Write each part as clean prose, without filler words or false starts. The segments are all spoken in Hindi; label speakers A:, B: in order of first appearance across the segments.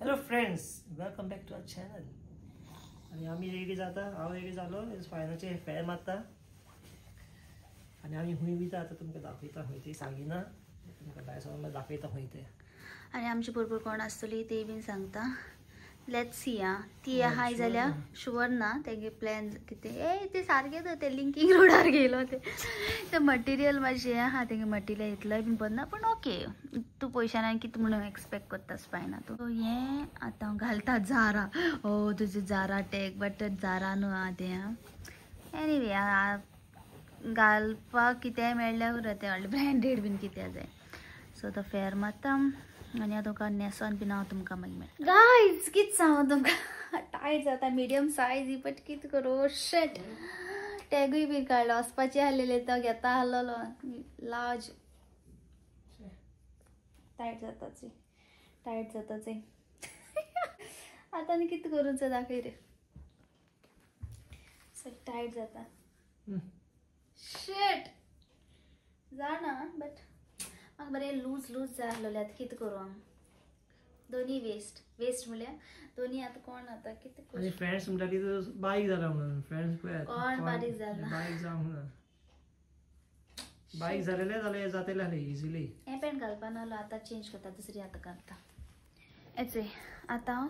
A: Hello friends, welcome back to our channel. आणि आम्ही रेडी जाता हांव रेडी जालो फायनाचे फेर मारता आणि आम्ही हुंय वयता. आतां तुमकां दाखयता खंय ती सांगिना, तुमकां भायर सरून दाखयता खंय ते.
B: आणि आमचे बरोबर कोण आसतली ते बीन सांगता. Let's see. ती हाय जाल्यार शुअर ना तेगे प्लॅन कितें ते सारकें ते लिंकिंग रोडार गेलो ते मटेरियल मातशें आहा तेगे मटेरियल इतलें बीन बरना पूण ओके. तूं पयशांनी कितें म्हणून एक्सपेक्ट करतास पायना तूं. हें आतां घालता जारा. ओ तुजें जारा टॅग बट जारा न्हू आहा तें. एनिवे घालपाक कितेंय मेळ्ळ्यार पुरो तें व्हडलें ब्रँडेड बीन कितें जाय. सो तो फेर मारता आणि आता तुमकां नेसोन बीन हांव तुमकां मागीर मेळटा. गायज कितें सांगू तुमकां, टायट जाता. मिडियम सायज ही बट कितें करूं. शेट टॅगूय बी काडलो. वचपाचें आसलेलें तो घेता आसलेलो लार्ज. टायट जाताच आतां आनी कितें करूंचो दाखय रे. सो टायट जाता. शेट जाणा बट म्हाका बरें लूज जाय आसलेलें. आतां कितें करूं हांव. दोनी वेस्ट म्हळ्यार दोनी आतां कोण आतां कितें करूं.
A: आनी फ्रेंड्स म्हणटा की बारीक जाला म्हणून. फ्रेंड्स पळय
B: कोण बारीक जाला.
A: बारीक जावंक ना. बारीक जालेले जाल्यार जातले आसले इजिली.
B: हें पॅन्ट घालपा नासलो. आतां चेंज करता दुसरी आतां घालता. हेचें आतां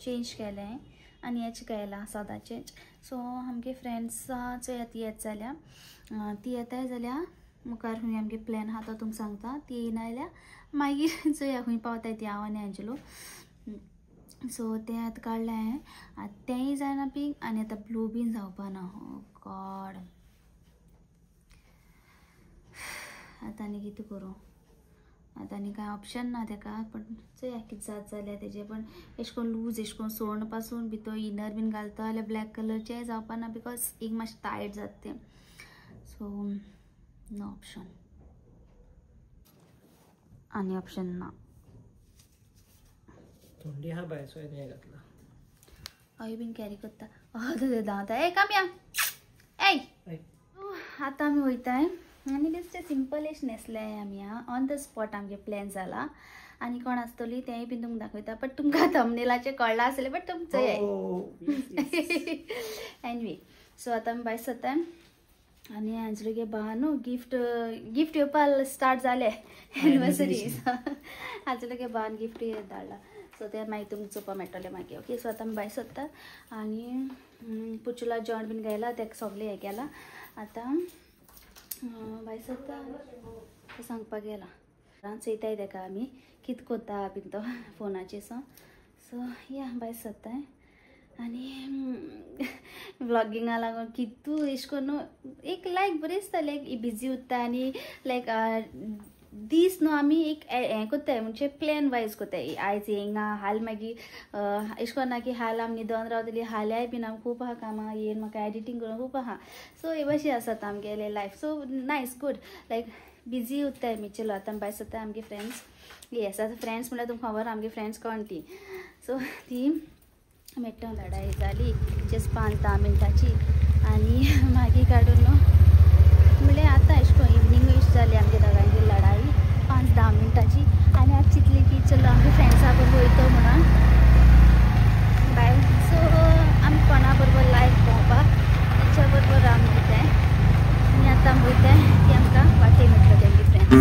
B: चेंज केलें आनी हेचें केलां सदांचें. सो आमगे फ्रेंड्साचो येत जाल्यार ती येताय जाल्यार मुखार खंय आमगे प्लॅन आहा तो तुमकां सांगता. ती येयना जाल्यार मागीर चोया खंय पावताय ती हांव आनी एंजलो. सो तें आतां काडलें हांवें. आतां तेंय जायना पिंक आनी आतां ब्लू बीन जावपा ना. गॉड आतां आनी कितें करूं. आतां आनी कांय ऑप्शन ना तेका. पण चोया कितें जात जाल्यार तेजें. पण एशें कोन्न लूज एशें कोन्न सोण पासून भितर इनर बीन घालता जाल्यार ब्लॅक कलरचेंय जावपा ना बिकॉज एक मातशें टायट जाता तें. So no option. आनी ऑप्शन ना.
A: थंडी आहा भायर सो हें घातला.
B: हय बीन कॅरी करता. हय धांवता. ए कम या. ए आतां आमी वयताय आनी बेश्टें सिंपल एश न्हेसलें आमी. ऑन द स्पॉट आमगे प्लॅन जाला. आनी कोण आसतली तेंय बीन तुमकां दाखयता. बट तुमकां थंबनेलाचेर कळ्ळां आसलें बट तुमचो एनिवे. सो आतां आमी भायर सरता आनी एंजलोगे बा न्हू गिफ्ट येवपा स्टार्ट जालें एनिवर्सरी. एंजलोगे बान गिफ्ट धाडला. सो तें मागीर तुमकां चोवपा मेळटलें मागीर. ओके. सो आतां आमी भायर सरता आनी पुचुला जॉयंट बीन घायला तेका सगलें हें केलां. आतां भायर सरता सांगपाक गेला. चोयताय तेका आमी कितें कोत्ता बीन तो फोनाचेर. सो या भायर सरताय आनी व्लॉगिंगा लागून कितू एश कोन्न एक लायक बरें दिसता. लायक बिजी उरता आनी लायक दीस न्हू आमी एक हें कोत्ताय म्हणजे प्लॅन वायज कोत्ताय. आयज हिंगा हाल मागीर एश कोन्न ना की हाल आमी न्हिदोन रावतली. हाल्याय बीन आमी खूब आहा कामां. येवन म्हाका एडिटींग करून खूब आहा. सो हे भाशेन आसात आमगेले लायफ. सो नायस गूड लायक बिजी उरताय आमी. चलो आतां भायर सरता आमगे फ्रेंड्स. येस आतां फ्रेंड्स म्हळ्यार तुमकां खबर आमगे फ्रेंड्स कोण ती. सो ती मेट्टो लढाई जाली जस्ट 5-10 मिनटाची आनी मागीर काडून न्हू म्हणल्यार आतां एश कोन्न इवनिंग इश जाली आमगे दोगांयची लढाई 5-10 मिनटाची. आनी आतां चिंतली की चलो आमगे फ्रेंड्सा बरोबर वयतो म्हणून भायर. सो आमी कोणा बरोबर लायक भोंवपाक तेंच्या बरोबर आमी वयताय आनी आतां आमी वयताय ती आमकां वाटेर मेळटली आमगे फ्रेंड्स.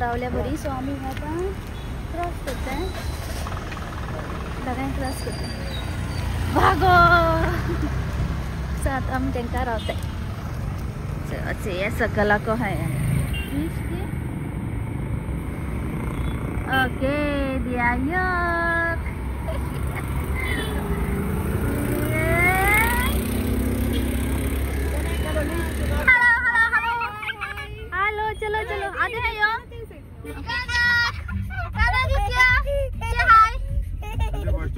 B: रावल्या बरी. सो आमी आतां क्रॉस करताय. दोगांय क्रॉस करताय. भागो. सो आतां आमी तांकां रावताय. सो हे सकला को हाय. ओके दिया योग. हेलो चलो चलो आगे है यो.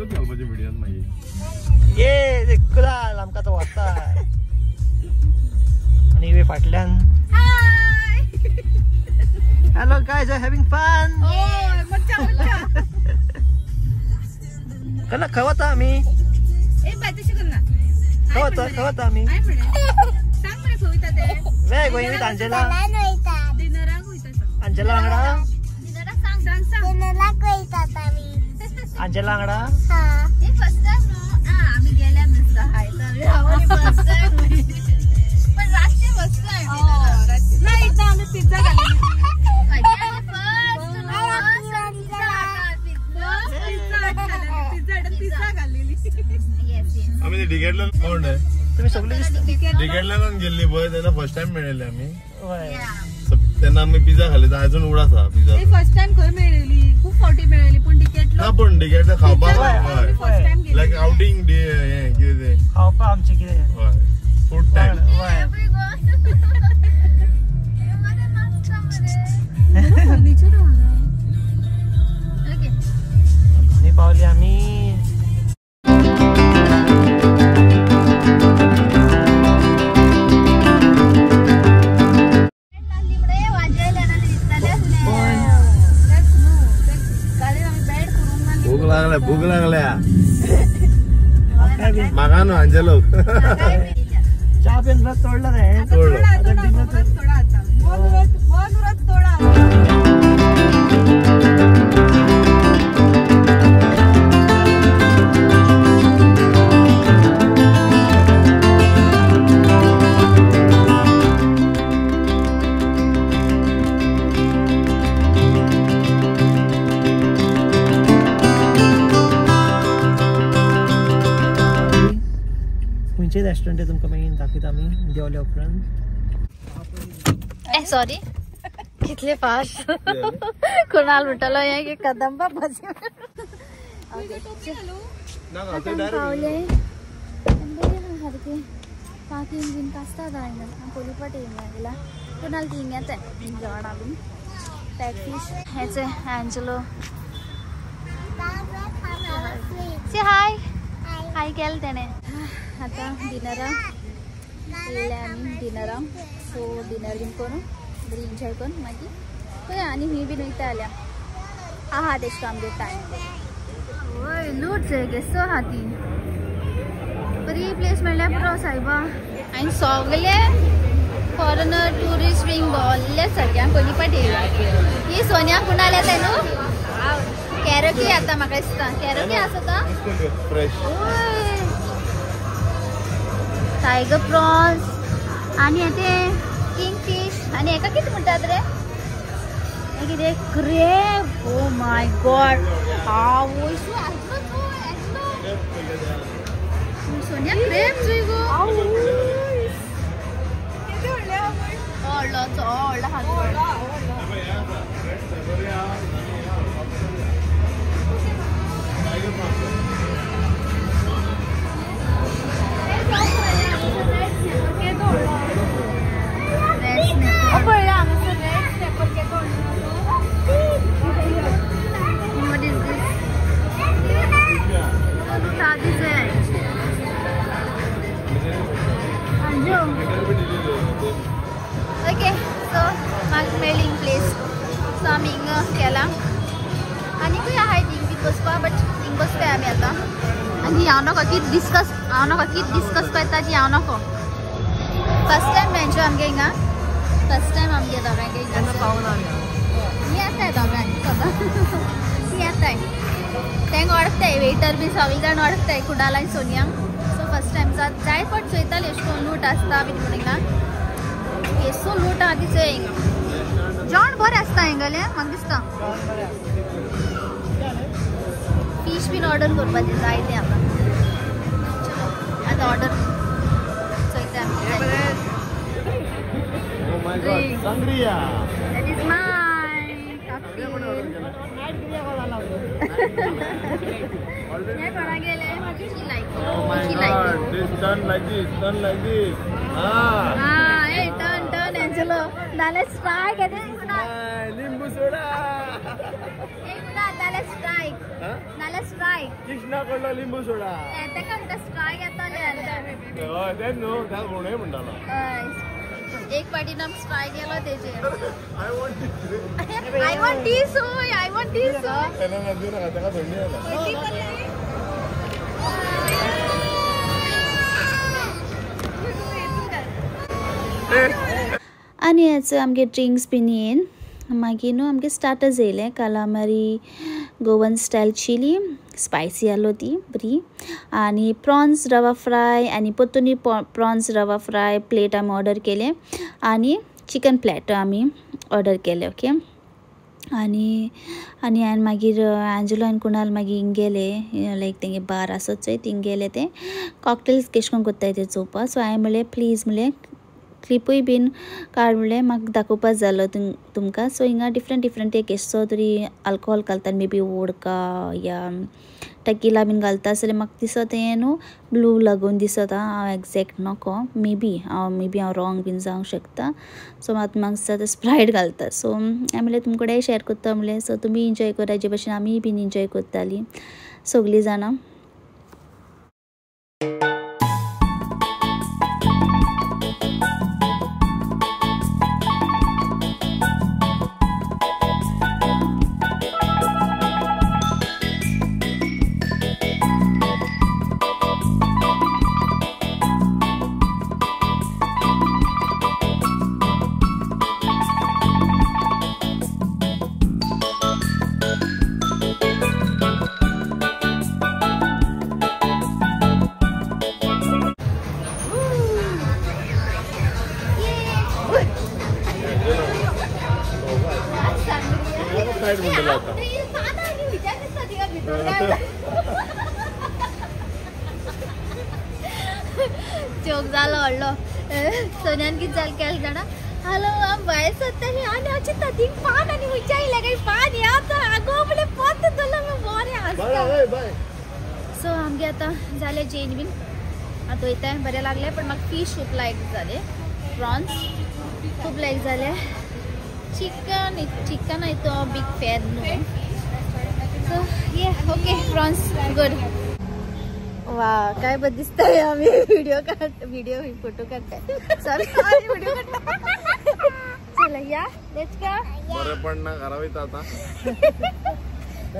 C: फोटोच घालपाचे व्हिडिओत मागीर
A: ये देखुला आमकां तो वाचता आणि वे फाटल्यान hello guys are having fun कना खवता आम्ही खवता आम्ही वे गोइंग विथ अंजला अंजला वांगडा अंजला वांगडा
B: आम्ही गेल्या नसता हाय पण रात्री मस्त आहे नाही एकदा आम्ही पिझ्झा
C: आम्ही डिगेटला कोण आहे
A: तुम्ही सगळे
C: डिगेटला गेल्ली पळय तेन्ना फर्स्ट टाइम मेळिल्ले आम्ही तेन्ना आम्ही पिझ्झा खाल्ले तर अजून उडासा पिझ्झा
B: फर्स्ट टाइम खंय मेळिल्ली खूप फावटी मेळिल्ली पण टिकेटला
C: ना पण डिगेटला खावपाक लायक आउटिंग हे कितें
A: खावपा आमचे कितें
C: हय फूड टाइम
A: मी पावली आम्ही
C: भूक लागल्या मागा न्हू अंजलो
A: चहा पिऊन रस तोडला नाही खंयचे रेस्टॉरंट आहे तुमकां मागीर दाखयता आमी देवल्या उपरांत
B: सॉरी कितले फास्ट कुणाल म्हणटलो हे की कदंबा भाजी पावले पार्किंग बीन कास्ता जायना पोलीपट येयला कुणाल ती येते जेवण हाडून टॅक्सीस हेचे एंजलो से हाय हाय केलं त्याने आता डिनरा येयले आमी डिनरा सो डिनर बीन करून बरी एन्जॉय करून मागीर पळय आनी मी बीन वयता जाल्यार आहा तेशको आमगे टायम वय लूट गेसो आहा ती बरी प्लेस म्हणल्यार पुरो सायबा आनी सगळे फॉरेनर टुरिस्ट बीन भोल्ले सगळ्यांक पयलीं पाट येयला ही सोन्या कुणाल येताय न्हू कॅरकी आता म्हाका दिसता कॅरकी आसता टायगर प्रॉन्स आणि येते किंगफिश आणि एका किती म्हणतात रे कितें crab oh my god Sonia crab जुई गो व्हडलो हात ओके सो म्हाका मेळ्ळी प्लेस सो आमी हिंगा केला आनी खंय आहाय थिंग बसपा बट थिंग बसताय आमी आतां आनी हांव नोको कितें डिस्कस करता ती हांव नोको फर्स्ट टायम मेळचो आमगे हिंगा फर्स्ट टायम आमगे दोगांयगे ही येताय दोगांय सदां ती येताय तेंका वळखताय वेटर बी सगळे जाण वळखताय कुणाल आनी सोनियांक सो फर्स्ट टायम जाय फावट चोयताली अशें करून लूट आसता बीन म्हणून हिंगा केसो लूट आहा ती चोय हिंगा जेवण बरें आसता हिंगालें म्हाका दिसता फिश बीन ऑर्डर करपाचें जाय तें आतां आतां ऑर्डर चोयता आमी That is mine. Turn like this. Hey, turn, Angelo. Now let's try. Limbu soda. Hey, now let's try. Now let's try. स्ट्राय
C: Krishna कडलो लिंबू सोडा
B: ताका म्हणटा स्ट्राय येताले
C: हय तेच न्हू त्या कोणूय म्हणटालो
B: हय एक पाटी नाम स्ट्राय गेलो तेजे
C: I want
B: I want this I want this
C: त्याला नदी नका त्याला थंडी आला
B: आनी हेच आमगे ड्रिंक्स बीन येन मागीर न्हू आमगे स्टार्टर्स येयले calamari Goan style chilli spicy आहलो ती बरी आनी प्रॉन्स रवा फ्राय आनी पोत्तुनी प्रॉन्स रवा फ्राय प्लेट आमी ऑर्डर केले आनी चिकन प्लॅटर आमी ऑर्डर केले ओके आनी हांवें मागीर एंजलो आनी कुणाल मागीर हिंग गेले लायक तेंगे बार आसत चोय थिंग गेले ते कॉकटेल्स केश कोन कोत्ताय ते चोवपा सो हांवें म्हणलें प्लीज म्हणलें क्लिपूय बीन काड म्हणलें म्हाका दाखोवपा जालो तुमकां सो हिंगा डिफरंट एक केसो तरी आल्कोहॉल घालतात मे बी वोडका या टकिला बीन घालता जाल्यार म्हाका दिसता हें न्हू ब्लू लागून दिसता हांव एग्जॅक्ट नोको मे बी हांव रॉंग बीन जावंक शकता सो म्हाका दिसता स्प्रायट घालता सो हांवें म्हणलें तुमकडेन शेअर करता म्हणलें सो तुमी एन्जॉय करा जे भशेन आमी बीन एन्जॉय करतालीं सगळीं जाणां जोक जालो व्हडलो सोन्यान कितें जालें केलें जाणा हॅलो आम भायर सरतालीं आनी हांव चिंत्ता थिंग पान आनी खंयच्या आयल्या काय पान हे आतां आगो म्हणलें पोत दवरलो बरें आसता सो आमगे आतां जालें चेंज बीन आतां वयताय बरें लागलें पण म्हाका फीश खूब लायक जालें प्रॉन्स खूब लायक जालें चिकन हाय तो बिग फॅन न्हू सो ये ओके प्रॉन्स गुड वा काय बरं दिसतंय आम्ही व्हिडिओ फोटो काढताय सॉरी व्हिडिओ काढताय चला या लेट्स गो
C: बरं पण ना घरा वयता आता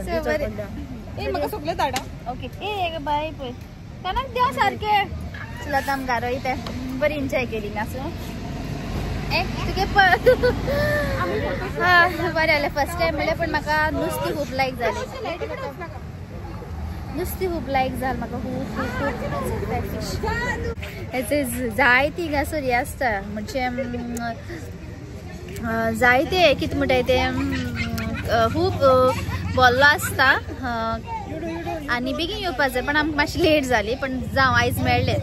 B: सो बरे ए म्हाका सगळे धाडा ओके ए बाय पळय कनक देव सारखे चला आता आमी घरा वयताय बरी एन्जॉय केली ना सो ए तुगे हा बरें जालें फर्स्ट टायम म्हणलें पण म्हाका नुस्तें खूब लायक जालें नुस्तें खूब लायक जालें म्हाका खूब फीश हेचे जायती हिंगासर हें आसता म्हणजे जायते कितें म्हणटाय ते खूब बोल्लो आसता आनी बेगीन येवपा जाय पण आमकां मातशी लेट जाली पण जावं आयज मेळ्ळे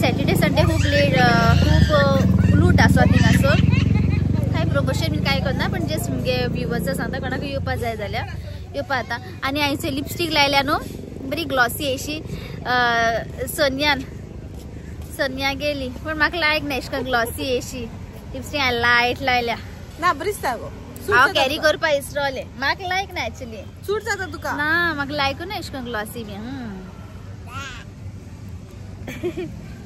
B: सॅटर्डे संडे खूब लेट खूब लूट आसा थिंगासर कांय प्रमोशन बीन कांय करना पण जस्ट मुगे व्ह्युवर्स सांगता कोणाक येवपा जाय जाल्यार येवपा जाता आनी हांवें लिपस्टीक लायल्या न्हू बरी ग्लॉसी अशी सोनिया गेली पण म्हाका लायक ना एशें ग्लॉसी अशी लिपस्टीक हांवें लायट लायल्या
D: ना बरी दिसता गो
B: हांव कॅरी करपा इसरोलें म्हाका लायक ना एक्चुली
D: सूट जाता तुका
B: ना म्हाका लायकू ना एशें ग्लॉसी बी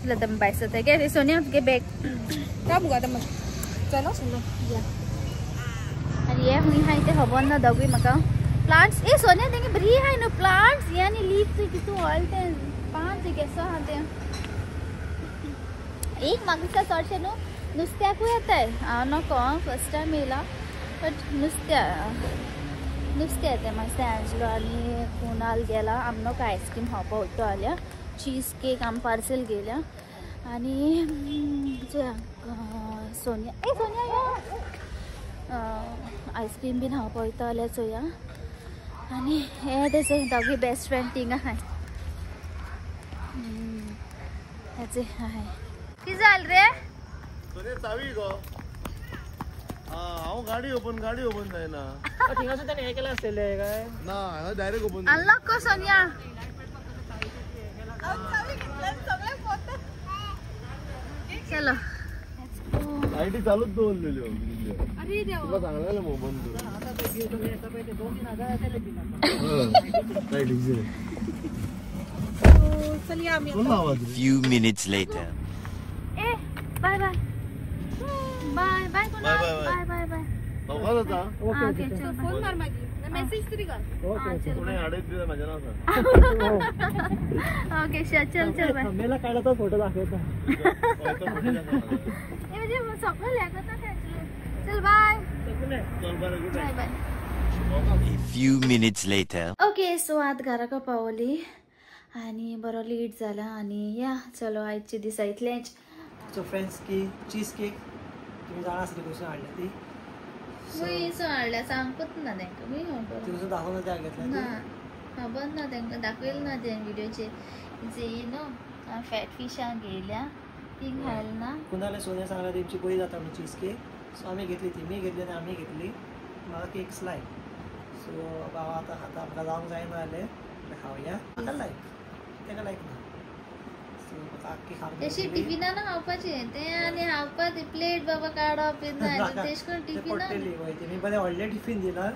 B: चलो तम बाय सो गे सोनिया तुगे बॅग
D: का मुगा तम चलो
B: या आनी हे हुंय हाय ते खबर ना दोगूय म्हाका प्लांट्स ए सोनिया तेंगे बरी हाय न्हू प्लांट्स हे आनी लीव्स कितू ऑल ते पांच केसो आहा ते एक म्हाका दिसता चडशें न्हू नुस्त्याकूय येताय हांव नोको फर्स्ट टायम येयला बट नुस्तें येता म्हाका दिसता एंजलो आनी कुणाल गेला आमी नोको आयस्क्रीम खावपा वयता जाल्यार चीज केक आमी पार्सल गेल्या आनी सोनिया ए सोनिया यो आयस्क्रीम बीन खावपा वयता जाल्यार चोया आनी हे तेजे दोगूय बेस्ट फ्रेंड थिंगा हाय हेचे हाय कितें जालें रे
C: सोने चावी गो हांव गाडी ओपन जायना
A: थिंगासून त्याने हे केलं असलेलं काय
C: ना हांगा डायरेक्ट ओपन
B: अनलॉक कर सोनिया चलो
C: लाईटी चालूच दवरलेल्यो तुका सांगलेलें मग बंद
D: चल या आम्ही
C: कोण आवाज रे?
E: Few minutes later.
B: ए bye bye bye bye Kunal
C: Bye, bye, bye.
B: Bye bye bye
C: लवकर होता
B: ओके चल
D: फोन मार मागी मेसेज तरी कर
C: कोणी अडीच दिवस माझ्या नावाचा
B: ओके चल चल बाय
A: मेला काढला तर फोटो दाखवता
B: ए म्हणजे स्वप्न लागत ना चल बाय
C: चल बरं good
B: bye bye
E: A few minutes later.
B: Okay so आत घराका पावली आणि बरो लेट जाला आणि या चलो आयचे दिसा इतलेंच
A: सो फ्रेंड्स की चीज केक तुम्ही जाणा आसली कशी हाडल्या ती
B: मी हाडल्या सांगत ना तांकां मी
A: ती कसं दाखवून त्या घेतल्या
B: ना खबर ना तांकां दाखयल ना ते व्हिडिओचे जे नो फॅट फिशां गेल्या ती घाल ना
A: कुणाला सोन्या सांगला तेमची बरी जाता म्हणून चीज केक सो आम्ही घेतली ती मी घेतली आणि आम्ही घेतली मला केक्स लायक सो बाबा आता आता आमकां जावंक जायना जालें खावया म्हाका लायक तेका लायक ना सो आता आख्खी खावंक
B: तशी टिफिना ना खावपाची ते आणि खावपाक ती प्लेट बाबा काडप तेश करून टिफिना
A: पडटली वय तेमी बरें व्हडलें टिफीन दिला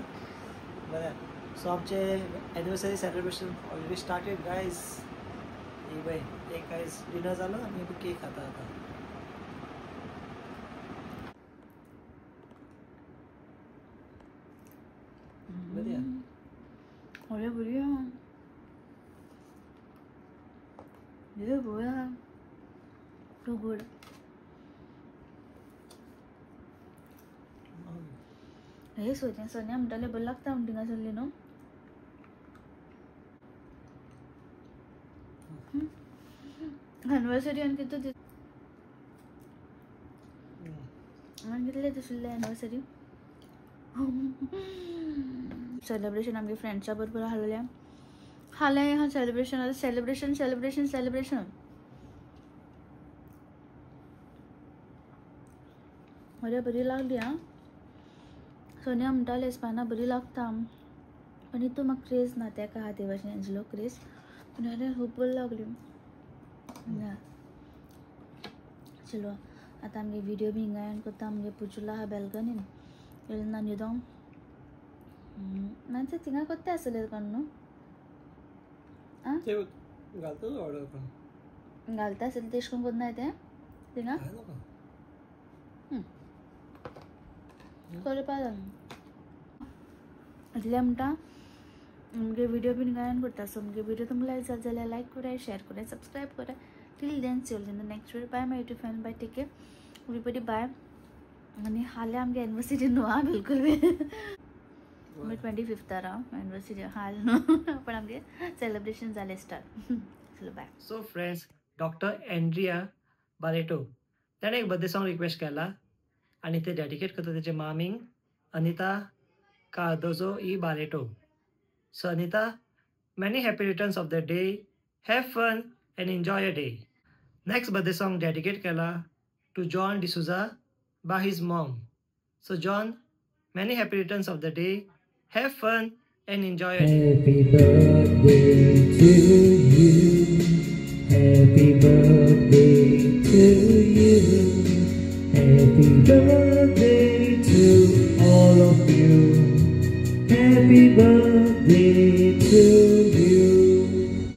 A: बरें सो आमचे anniversary celebration already started guys ही पळय एक गायज डिनर जालो आनी केक खाता आतां बरी
B: अरे बढिया ये बोया तो गुड हे सोन्या म्हणटाले बरें लागता म्हणटा थिंगा सरली न्हू एनिवर्सरी आनी कितू आनी कितले दिसले एनिवर्सरी सेलिब्रेशन आमगे फ्रेंड्सा बरोबर हालें हा सेलिब्रेशन सेलिब्रेशन बरी लागली आं सोनिया म्हणटाले स्पाना बरी लागता पण इतू म्हाका क्रेज ना तेका हा ते भाशेन एंजलो क्रेज पूण अरे खूब बरी लागली ना चलो आतां आमगे व्हिडिओ बी हिंगा करता आमगे पुजुला हा बेलकनीन येयलें ना न्हिदों मातशें थिंगा कोत्ते आसले कोण न्हू आं
A: ते घालता ऑर्डर करून
B: घालता आसले तेश करून कोन्नाय तें थिंगा करपा जाय इतलें म्हणटा आमगे व्हिडिओ बीन गायन करता सो आमगे व्हिडिओ तुमकां लायक जात जाल्यार लायक कराय शेअर कराय सबस्क्राईब कराय till then see you in the next video bye my YouTube fan bye take care everybody bye आनी हालें आमगे एनिवर्सरी न्हू आं बिलकूल बी आमी 25th एनिवर्सरी हाल न्हू पण आमगे सेलिब्रेशन जालें स्टार्ट चलो bye
A: so friends doctor Andrea Barreto ताणें एक बर्थडे सॉंग रिक्वेस्ट केला आणि ते डेडिकेट करता त्याच्या मामींग अनिता कार्दोजो ई Barreto so Anita many happy returns of the day have fun and enjoy a day next birthday song dedicate केला to John D'Souza by his mom so John many happy returns of the day have fun and enjoy a day
F: Happy birthday to you. Happy birthday to you. Happy birthday.